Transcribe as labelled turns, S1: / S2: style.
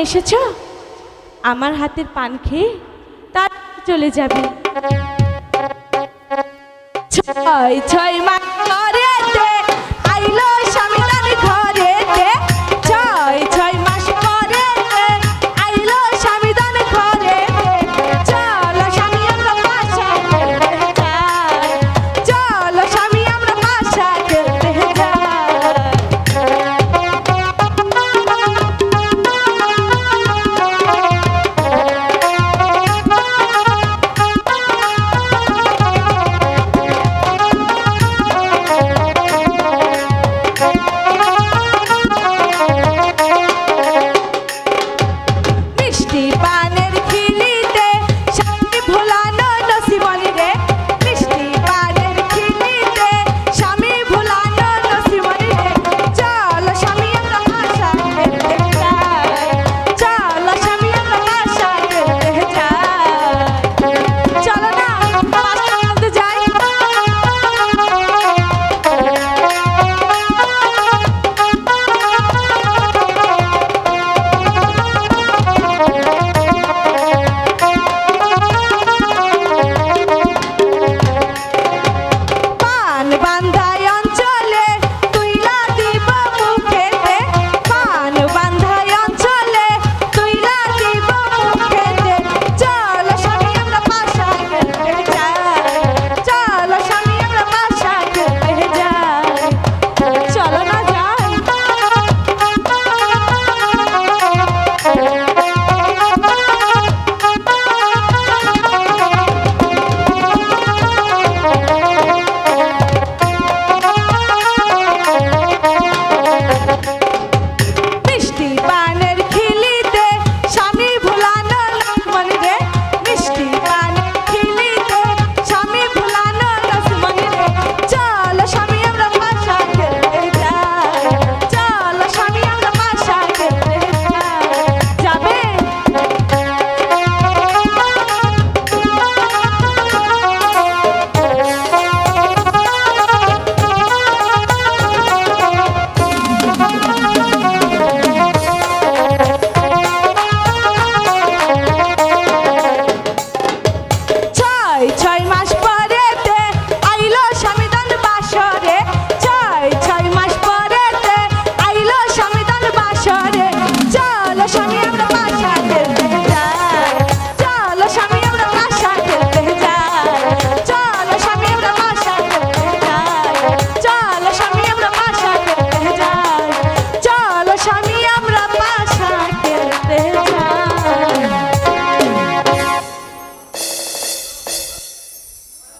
S1: এসেছো আমার হাতের পান খেয়ে তার চলে যাবে। ছয় ছয় মাস পরেতে আইলো স্বামী তার ঘরেতে, ছয় ছয় মাস পরেতে আইলো স্বামী তার ঘরেতে। চলো স্বামী আমরা বাসা খেলতে যাই, চলো স্বামী আমরা বাসা খেলতে যাই। মিষ্টি